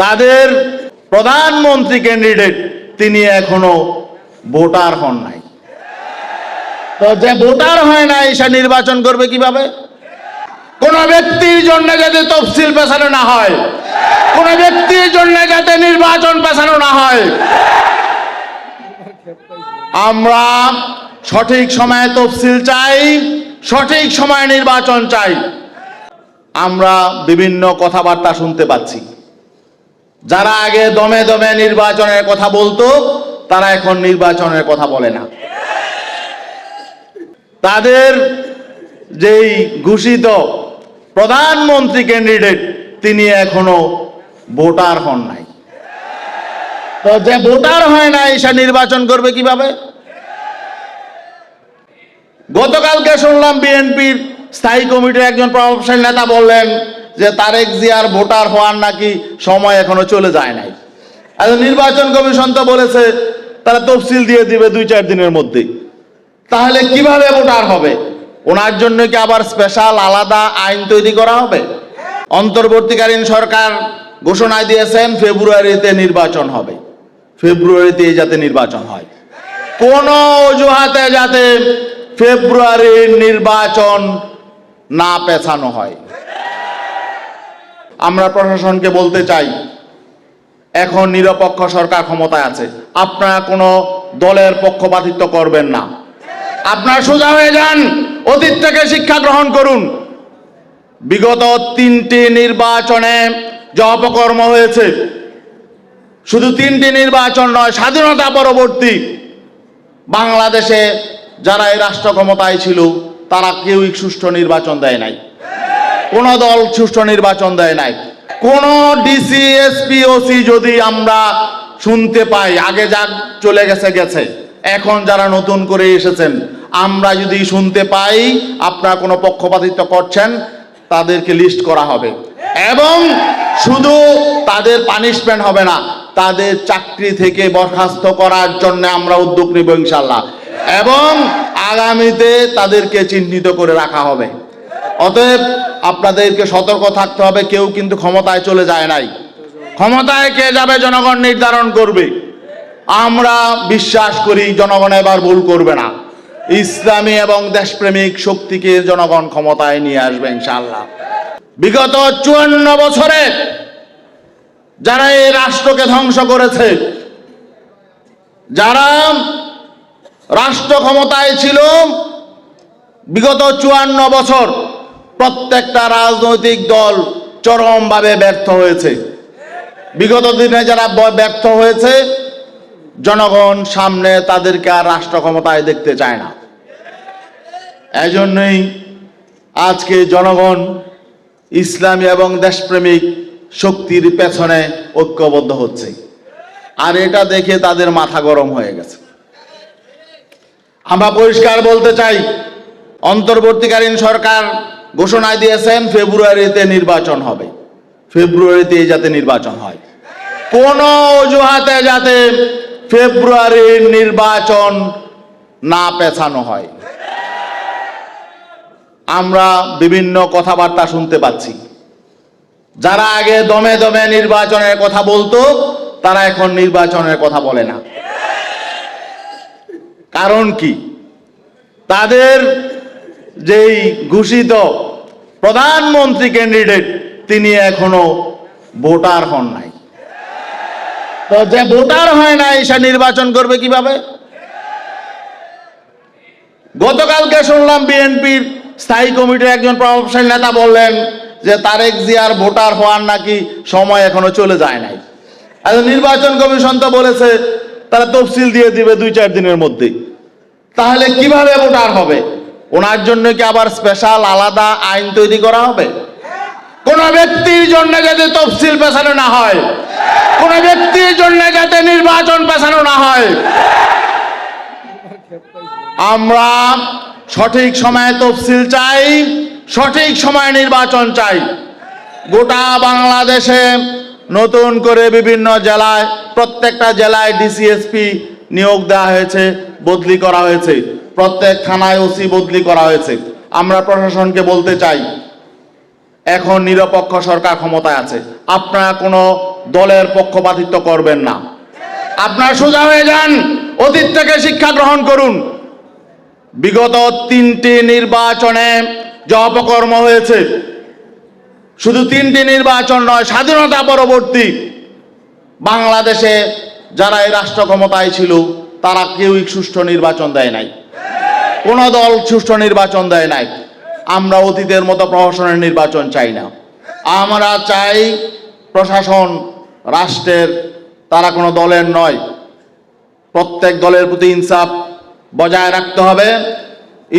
তাদের প্রধানমন্ত্রী ক্যান্ডিডেট তিনি এখনো ভোটার হন নাই। তো যে ভোটার হয় নাই সে নির্বাচন করবে কিভাবে? কোন ব্যক্তির জন্য যাতে তফসিল পেছানো না হয়, কোন ব্যক্তির জন্য যাতে নির্বাচন পেছানো না হয়, আমরা সঠিক সময়ে তফসিল চাই, সঠিক সময়ে নির্বাচন চাই। আমরা বিভিন্ন কথাবার্তা শুনতে পাচ্ছি, যারা আগে দমে দমে নির্বাচনের কথা বলতো তারা এখন নির্বাচনের কথা বলে না। তাদের যেই ঘোষিত প্রধানমন্ত্রী ক্যান্ডিডেট তিনি এখনো ভোটার হন নাই। তো যে ভোটার হয় নাই সে নির্বাচন করবে কিভাবে? গতকালকে শুনলাম বিএনপির স্থায়ী কমিটির একজন প্রভাবশালী নেতা বললেন যে তারেক জিয়ার ভোটার হওয়ার নাকি সময় এখনো চলে যায় নাই। আর নির্বাচন কমিশন তো বলেছে তারা তফসিল দিয়ে দিবে 2-4 দিনের মধ্যে। তাহলে কিভাবে ভোটার হবে? ওনার জন্য কি আবার স্পেশাল আলাদা আইন তৈরি করা হবে? অন্তর্বর্তীকালীন সরকার ঘোষণা দিয়েছেন ফেব্রুয়ারিতে নির্বাচন হবে, ফেব্রুয়ারিতে যাতে নির্বাচন হয়। কোন অজুহাতে যাতে ফেব্রুয়ারির নির্বাচন না পেছানো হয়। আমরা প্রশাসনকে বলতে চাই, এখন নিরপেক্ষ সরকার ক্ষমতায় আছে, আপনারা কোনো দলের পক্ষপাতিত্ব করবেন না। আপনারা সোজা হয়ে যান, অতীত থেকে শিক্ষা গ্রহণ করুন। বিগত 3টি নির্বাচনে যে অপকর্ম হয়েছে, শুধু 3টি নির্বাচন নয়, স্বাধীনতা পরবর্তী বাংলাদেশে যারা এই রাষ্ট্র ক্ষমতায় ছিল তারা কেউই সুষ্ঠু নির্বাচন দেয় নাই, কোন দল সুষ্ঠু নির্বাচন দেয় নাই। কোন ডিসি এসপি ওসি যদি আমরা শুনতে পাই, আগে যা চলে গেছে, এখন যারা নতুন করে এসেছেন আমরা যদি শুনতে পাই আপনারা কোনো পক্ষপাতিত্ব করছেন, তাদেরকে লিস্ট করা হবে এবং শুধু তাদের পানিশমেন্ট হবে না, তাদের চাকরি থেকে বরখাস্ত করার জন্য আমরা উদ্যোগ নিব ইনশাআল্লাহ, এবং আগামীতে তাদেরকে চিহ্নিত করে রাখা হবে। অতএব আপনাদেরকে সতর্ক থাকতে হবে, কেউ কিন্তু ক্ষমতায় চলে যায় নাই। ক্ষমতায় কে যাবে জনগণ নির্ধারণ করবে। আমরা বিশ্বাস করি জনগণ এবার ভুল করবে না, ইসলামী এবং দেশপ্রেমিক শক্তিকে জনগণ ক্ষমতায় নিয়ে আসবে ইনশাআল্লাহ। বিগত 54 বছরে যারা এই রাষ্ট্রকে ধ্বংস করেছে, যারা রাষ্ট্র ক্ষমতায় ছিল বিগত 54 বছর, প্রত্যেকটা রাজনৈতিক দল চরমভাবে ব্যর্থ হয়েছে। বিগত দিনে যারা ব্যর্থ হয়েছে, জনগণ সামনে তাদেরকে আর রাষ্ট্র ক্ষমতায় দেখতে চায় না। এজন্যই আজকে জনগণ ইসলামী এবং দেশপ্রেমিক শক্তির পেছনে ঐক্যবদ্ধ হচ্ছে, আর এটা দেখে তাদের মাথা গরম হয়ে গেছে। আমরা পরিষ্কার বলতে চাই, অন্তর্বর্তীকালীন সরকার ঘোষণা দিয়েছেন ফেব্রুয়ারিতে নির্বাচন হবে, ফেব্রুয়ারিতে যাতে নির্বাচন হয়। কোন অজুহাতে যাতে ফেব্রুয়ারির নির্বাচন না পেছানো হয়। আমরা বিভিন্ন কথাবার্তা শুনতে পাচ্ছি, যারা আগে দমে দমে নির্বাচনের কথা বলতো তারা এখন নির্বাচনের কথা বলে না। কারণ কি? তাদের যেই ঘোষিত প্রধানমন্ত্রী ক্যান্ডিডেট তিনি এখনো ভোটার হন নাই। তো যে ভোটার হয় নাই সে নির্বাচন করবে কিভাবে? গতকালকে শুনলাম বিএনপির স্থায়ী কমিটির একজন প্রভাবশালী নেতা বললেন যে তারেক জিয়ার ভোটার হওয়ার নাকি সময় এখনো চলে যায় নাই। আর নির্বাচন কমিশন তো বলেছে তারা তফসিল দিয়ে দিবে 2-4 দিনের মধ্যে। তাহলে কিভাবে ভোটার হবে? ওনার জন্য কি আবার স্পেশাল আলাদা আইন তৈরি করা হবে? কোন ব্যক্তির জন্য যাতে তফসিল পেছানো না হয়, কোন ব্যক্তির জন্য যাতে নির্বাচন পেছানো না হয়, আমরা সঠিক সময়ে তফসিল চাই, সঠিক সময়ে নির্বাচন চাই। গোটা বাংলাদেশে নতুন করে বিভিন্ন জেলায়, প্রত্যেকটা জেলায় ডিসিএসপি নিয়োগ দেওয়া হয়েছে, বদলি করা হয়েছে, প্রত্যেক থানায় ওসি বদলি করা হয়েছে। আমরা প্রশাসনকে বলতে চাই, এখন নিরপেক্ষ সরকার ক্ষমতায় আছে, আপনারা কোনো দলের পক্ষপাতিত্ব করবেন না। আপনারা সোজা হয়ে যান, অতীত থেকে শিক্ষা গ্রহণ করুন। বিগত 3টি নির্বাচনে যে অপকর্ম হয়েছে, শুধু 3টি নির্বাচন নয়, স্বাধীনতা পরবর্তী বাংলাদেশে যারা এই রাষ্ট্র ক্ষমতায় ছিল তারা কেউই সুষ্ঠু নির্বাচন দেয় নাই, কোনো দল সুষ্ঠু নির্বাচন দেয় নাই। আমরা অতীতের মতো প্রশাসনের নির্বাচন চাই না। আমরা চাই প্রশাসন রাষ্ট্রের, তারা কোনো দলের নয়। প্রত্যেক দলের প্রতি ইনসাফ বজায় রাখতে হবে,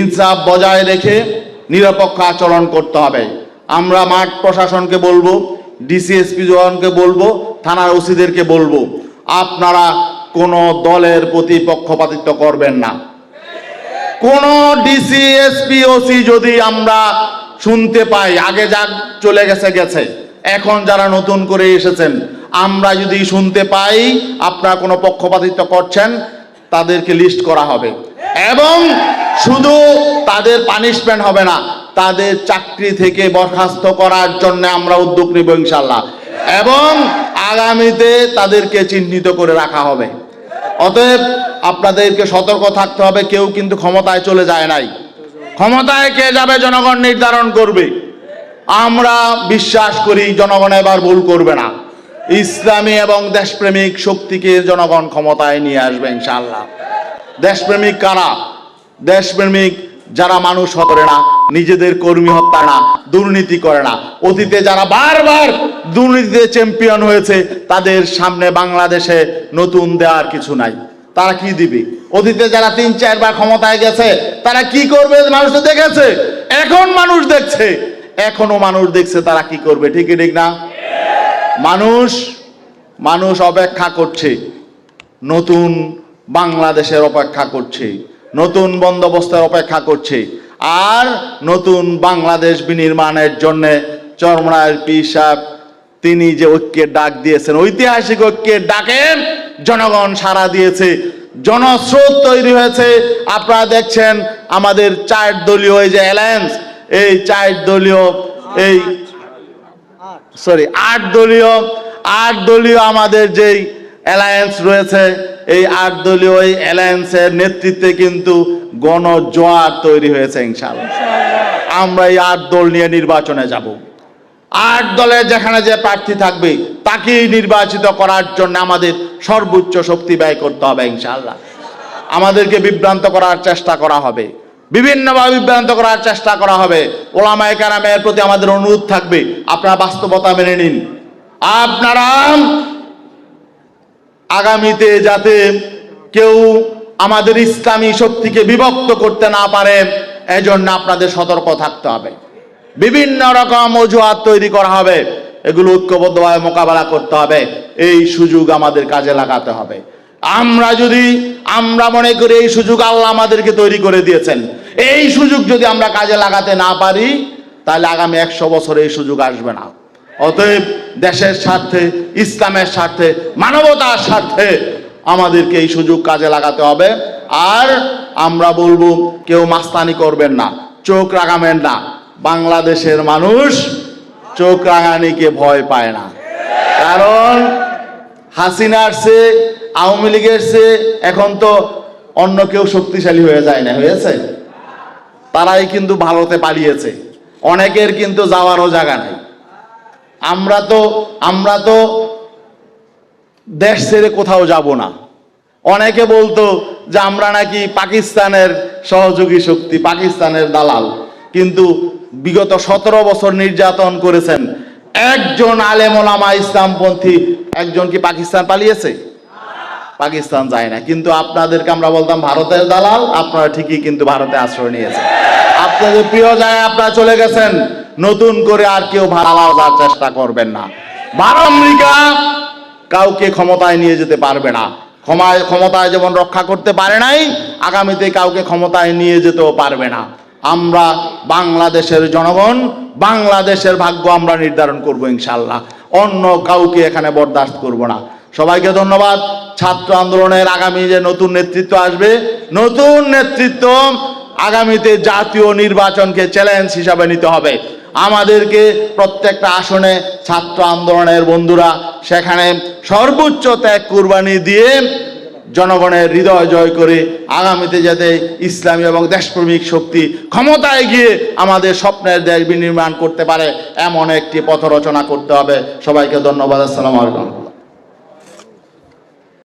ইনসাফ বজায় রেখে নিরপেক্ষ আচরণ করতে হবে। আমরা মাঠ প্রশাসনকে বলবো, ডিসিএসপি জওয়ানকে বলবো, থানার ওসিদেরকে বলবো, আপনারা কোনো দলের প্রতি পক্ষপাতিত্ব করবেন না। কোন ডিসিএসপি ওসি যদি আমরা শুনতে পাই, আগে যা চলে গেছে গেছে, এখন যারা নতুন করে এসেছেন, আমরা যদি শুনতে পাই আপনারা কোনো পক্ষপাতিত্ব করছেন, তাদেরকে লিস্ট করা হবে এবং শুধু তাদের পানিশমেন্ট হবে না, তাদের চাকরি থেকে বরখাস্ত করার জন্য আমরা উদ্যোগ নিব ইনশাআল্লাহ, এবং আগামীতে তাদেরকে চিহ্নিত করে রাখা হবে। অতএব আপনাদেরকে সতর্ক থাকতে হবে। কেউ কিন্তু ক্ষমতায় চলে যায় নাই, ক্ষমতায় কে যাবে জনগণ নির্ধারণ করবে। আমরা বিশ্বাস করি জনগণ এবার ভুল করবে না। ইসলামী এবং দেশপ্রেমিক শক্তিকে জনগণ ক্ষমতায় নিয়ে আসবে ইনশাআল্লাহ। দেশপ্রেমিক কারা? দেশপ্রেমিক যারা মানুষ করে না, নিজেদের কর্মী হত্যা না, দুর্নীতি করে না। অতীতে যারা বারবার দুর্নীতিতে চ্যাম্পিয়ন হয়েছে, তাদের সামনে বাংলাদেশে নতুন দেওয়ার কিছু নাই। তারা কি দিবে? অতীতে যারা 3-4 বার ক্ষমতায় গেছে তারা কি করবে মানুষ তো দেখেছে, এখন মানুষ দেখছে, এখনো মানুষ দেখছে তারা কি করবে। ঠিক ঠিক না? মানুষ অপেক্ষা করছে, নতুন বাংলাদেশের অপেক্ষা করছে, নতুন বন্দোবস্তের অপেক্ষা করছে। আর নতুন বাংলাদেশ বিনির্মাণের জন্য চরমনায়ের পীর সাহেব তিনি যে ঐক্যের ডাক দিয়েছেন, ঐতিহাসিক ঐক্যের ডাকে জনগণ সাড়া দিয়েছে, জনস্রোত তৈরি হয়েছে। আপনারা দেখছেন আমাদের 4 দলীয় এই যে অ্যালায়েন্স, এই 4 দলীয় এই 8 দলীয় আমাদের যেই অ্যালায়েন্স রয়েছে, এই 8 দলীয় এই অ্যালায়েন্সের নেতৃত্বে কিন্তু গণজোয়ার তৈরি হয়েছে ইনশাআল্লাহ। আমরা এই 8 দল নিয়ে নির্বাচনে যাব। 8 দলের যেখানে যে প্রার্থী থাকবে তাকেই নির্বাচিত করার জন্য আমাদের সর্বোচ্চ শক্তি ব্যয় করতে হবে ইনশাআল্লাহ। আমাদেরকে বিভ্রান্ত করার চেষ্টা করা হবে, বিভিন্নভাবে বিভ্রান্ত করার চেষ্টা করা হবে। ওলামায়ে কেরামের প্রতি আমাদের অনুরোধ থাকবে, আপনারা বাস্তবতা মেনে নিন। আপনারা আগামীতে যাতে কেউ আমাদের ইসলামী শক্তিকে বিভক্ত করতে না পারে, এজন্য আপনাদের সতর্ক থাকতে হবে। বিভিন্ন রকম অজুহাত তৈরি করা হবে, এগুলো ঐক্যবদ্ধভাবে মোকাবেলা করতে হবে। এই সুযোগ আমাদের কাজে লাগাতে হবে। আমরা মনে করি এই সুযোগ আল্লাহ আমাদেরকে তৈরি করে দিয়েছেন, এই সুযোগ যদি আমরা কাজে লাগাতে না পারি তাহলে আগামী 100 বছর এই সুযোগ আসবে না। অতএব দেশের স্বার্থে, ইসলামের স্বার্থে, মানবতার স্বার্থে আমাদেরকে এই সুযোগ কাজে লাগাতে হবে। আর আমরা বলবো কেউ মাস্তানি করবেন না, চোখ রাগাবেন না। বাংলাদেশের মানুষ চোখ রাগানিকে ভয় পায় না, কারণ হাসিনার চেয়ে, আওয়ামী লীগের চেয়ে এখন তো অন্য কেউ শক্তিশালী হয়ে যায় না, হয়েছে? তারাই কিন্তু ভারতে পালিয়েছে, অনেকের কিন্তু যাওয়ারও জায়গা নাই। আমরা তো দেশ ছেড়ে কোথাও যাব না। অনেকে বলতো যে আমরা নাকি পাকিস্তানের সহযোগী শক্তি, পাকিস্তানের দালাল, কিন্তু বিগত 17 বছর নির্যাতন করেছেন। একজন আলেম ওলামা ইসলামপন্থী একজন কি পাকিস্তান পালিয়েছে? পাকিস্তান যায় না। কিন্তু আপনাদেরকে আমরা বলতাম ভারতের দালাল, আপনারা ঠিকই কিন্তু ভারতে আশ্রয় নিয়েছেন। আপনাদের প্রিয় জায়গায় আপনারা চলে গেছেন, নতুন করে আর কেউ ভাড়াও যাওয়ার চেষ্টা করবেন না। ভারত আমেরিকা কাউকে ক্ষমতায় নিয়ে যেতে পারবে না। ক্ষমতায় যেমন রক্ষা করতে পারে নাই, আগামীতে কাউকে ক্ষমতায় নিয়ে যেতেও পারবে না। আমরা বাংলাদেশের জনগণ, বাংলাদেশের ভাগ্য আমরা নির্ধারণ করব ইনশাআল্লাহ। অন্য কাউকে এখানে বরদাস্ত করব না। সবাইকে ধন্যবাদ। ছাত্র আন্দোলনের আগামী যে নতুন নেতৃত্ব আসবে, নতুন নেতৃত্ব আগামীতে জাতীয় নির্বাচনকে চ্যালেঞ্জ হিসাবে নিতে হবে। আমাদেরকে প্রত্যেকটা আসনে ছাত্র আন্দোলনের বন্ধুরা সেখানে সর্বোচ্চ ত্যাগ কুরবানি দিয়ে জনগণের হৃদয় জয় করে আগামীতে যাতে ইসলামী এবং দেশপ্রেমিক শক্তি ক্ষমতায় গিয়ে আমাদের স্বপ্নের দেশ বিনির্মাণ করতে পারে এমন একটি পথ রচনা করতে হবে। সবাইকে ধন্যবাদ। আসসালামু আলাইকুম।